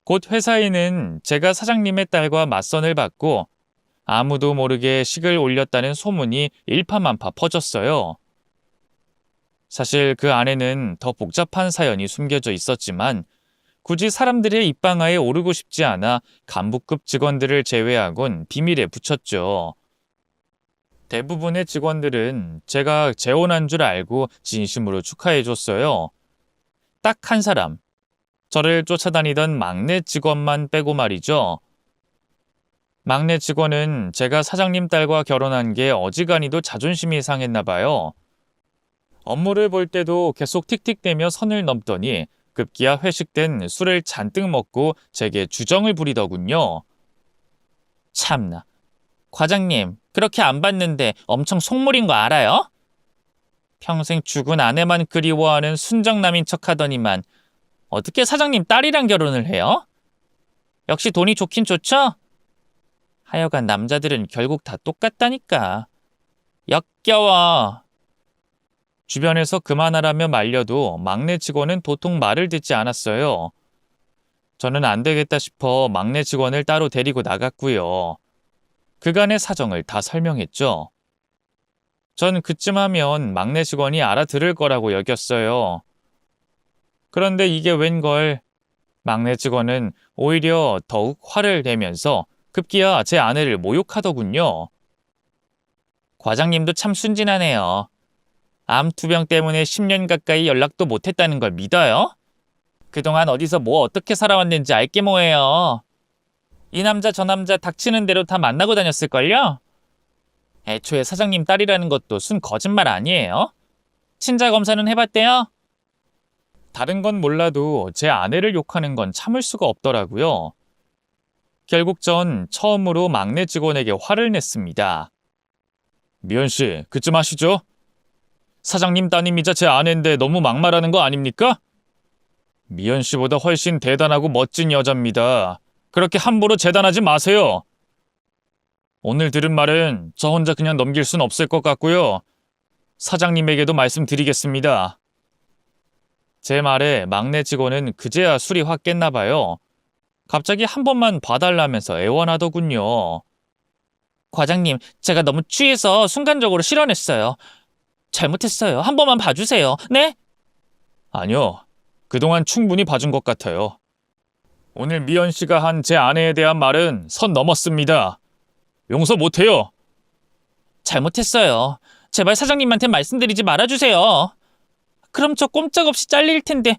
곧 회사에는 제가 사장님의 딸과 맞선을 받고 아무도 모르게 식을 올렸다는 소문이 일파만파 퍼졌어요. 사실 그 안에는 더 복잡한 사연이 숨겨져 있었지만 굳이 사람들의 입방아에 오르고 싶지 않아 간부급 직원들을 제외하곤 비밀에 붙였죠. 대부분의 직원들은 제가 재혼한 줄 알고 진심으로 축하해줬어요. 딱 한 사람, 저를 쫓아다니던 막내 직원만 빼고 말이죠. 막내 직원은 제가 사장님 딸과 결혼한 게 어지간히도 자존심이 상했나 봐요. 업무를 볼 때도 계속 틱틱대며 선을 넘더니 급기야 회식 땐 술을 잔뜩 먹고 제게 주정을 부리더군요. 참나. 과장님, 그렇게 안 봤는데 엄청 속물인 거 알아요? 평생 죽은 아내만 그리워하는 순정남인 척 하더니만 어떻게 사장님 딸이랑 결혼을 해요? 역시 돈이 좋긴 좋죠? 하여간 남자들은 결국 다 똑같다니까. 역겨워. 주변에서 그만하라며 말려도 막내 직원은 도통 말을 듣지 않았어요. 저는 안 되겠다 싶어 막내 직원을 따로 데리고 나갔고요. 그간의 사정을 다 설명했죠. 전 그쯤 하면 막내 직원이 알아들을 거라고 여겼어요. 그런데 이게 웬걸. 막내 직원은 오히려 더욱 화를 내면서 급기야 제 아내를 모욕하더군요. 과장님도 참 순진하네요. 암투병 때문에 10년 가까이 연락도 못했다는 걸 믿어요? 그동안 어디서 뭐 어떻게 살아왔는지 알게 뭐예요. 이 남자 저 남자 닥치는 대로 다 만나고 다녔을걸요? 애초에 사장님 딸이라는 것도 순 거짓말 아니에요? 친자 검사는 해봤대요? 다른 건 몰라도 제 아내를 욕하는 건 참을 수가 없더라고요. 결국 전 처음으로 막내 직원에게 화를 냈습니다. 미연 씨, 그쯤 하시죠? 사장님 따님이자 제 아내인데 너무 막말하는 거 아닙니까? 미연 씨보다 훨씬 대단하고 멋진 여자입니다. 그렇게 함부로 재단하지 마세요. 오늘 들은 말은 저 혼자 그냥 넘길 순 없을 것 같고요. 사장님에게도 말씀드리겠습니다. 제 말에 막내 직원은 그제야 술이 확 깼나 봐요. 갑자기 한 번만 봐달라면서 애원하더군요. 과장님, 제가 너무 취해서 순간적으로 실언했어요. 잘못했어요. 한 번만 봐주세요. 네? 아니요. 그동안 충분히 봐준 것 같아요. 오늘 미연 씨가 한 제 아내에 대한 말은 선 넘었습니다. 용서 못해요. 잘못했어요. 제발 사장님한테 말씀드리지 말아주세요. 그럼 저 꼼짝없이 잘릴 텐데.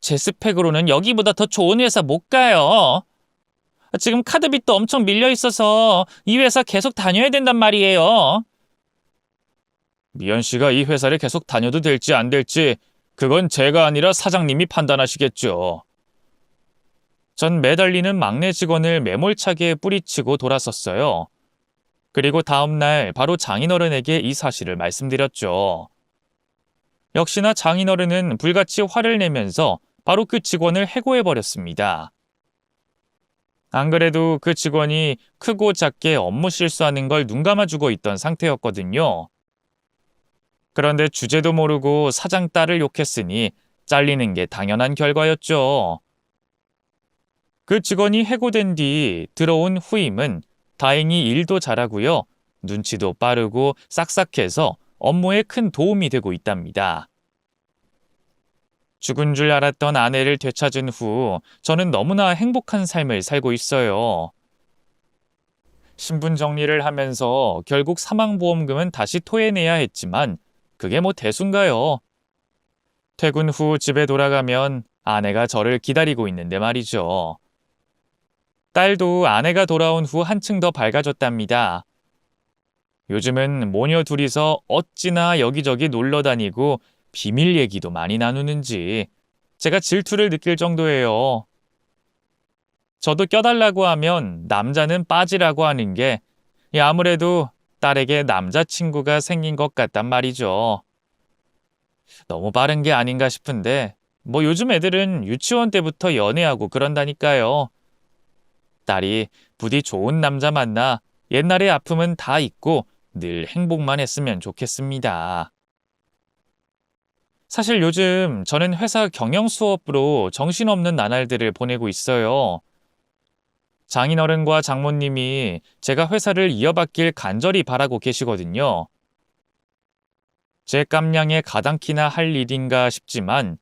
제 스펙으로는 여기보다 더 좋은 회사 못 가요. 지금 카드빚도 엄청 밀려 있어서 이 회사 계속 다녀야 된단 말이에요. 미연 씨가 이 회사를 계속 다녀도 될지 안 될지 그건 제가 아니라 사장님이 판단하시겠죠. 전 매달리는 막내 직원을 매몰차게 뿌리치고 돌아섰어요. 그리고 다음 날 바로 장인어른에게 이 사실을 말씀드렸죠. 역시나 장인어른은 불같이 화를 내면서 바로 그 직원을 해고해버렸습니다. 안 그래도 그 직원이 크고 작게 업무 실수하는 걸 눈감아주고 있던 상태였거든요. 그런데 주제도 모르고 사장 딸을 욕했으니 잘리는 게 당연한 결과였죠. 그 직원이 해고된 뒤 들어온 후임은 다행히 일도 잘하고요. 눈치도 빠르고 싹싹해서 업무에 큰 도움이 되고 있답니다. 죽은 줄 알았던 아내를 되찾은 후 저는 너무나 행복한 삶을 살고 있어요. 신분 정리를 하면서 결국 사망보험금은 다시 토해내야 했지만 그게 뭐 대수인가요? 퇴근 후 집에 돌아가면 아내가 저를 기다리고 있는데 말이죠. 딸도 아내가 돌아온 후 한층 더 밝아졌답니다. 요즘은 모녀 둘이서 어찌나 여기저기 놀러 다니고 비밀 얘기도 많이 나누는지 제가 질투를 느낄 정도예요. 저도 껴달라고 하면 남자는 빠지라고 하는 게 아무래도 딸에게 남자친구가 생긴 것 같단 말이죠. 너무 빠른 게 아닌가 싶은데 뭐 요즘 애들은 유치원 때부터 연애하고 그런다니까요. 딸이 부디 좋은 남자 만나 옛날의 아픔은 다 잊고 늘 행복만 했으면 좋겠습니다. 사실 요즘 저는 회사 경영 수업으로 정신없는 나날들을 보내고 있어요. 장인어른과 장모님이 제가 회사를 이어받길 간절히 바라고 계시거든요. 제 깜냥에 가당키나 할 일인가 싶지만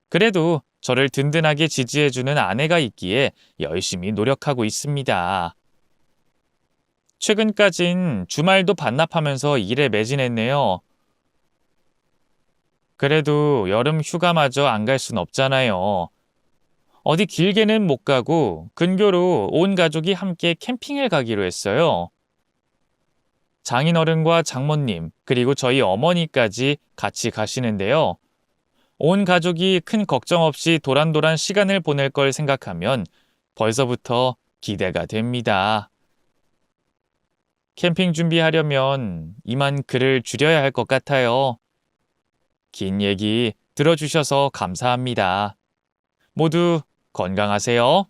그래도 저를 든든하게 지지해주는 아내가 있기에 열심히 노력하고 있습니다. 최근까진 주말도 반납하면서 일에 매진했네요. 그래도 여름 휴가마저 안 갈 순 없잖아요. 어디 길게는 못 가고 근교로 온 가족이 함께 캠핑을 가기로 했어요. 장인어른과 장모님, 그리고 저희 어머니까지 같이 가시는데요. 온 가족이 큰 걱정 없이 도란도란 시간을 보낼 걸 생각하면 벌써부터 기대가 됩니다. 캠핑 준비하려면 이만 글을 줄여야 할 것 같아요. 긴 얘기 들어주셔서 감사합니다. 모두 건강하세요.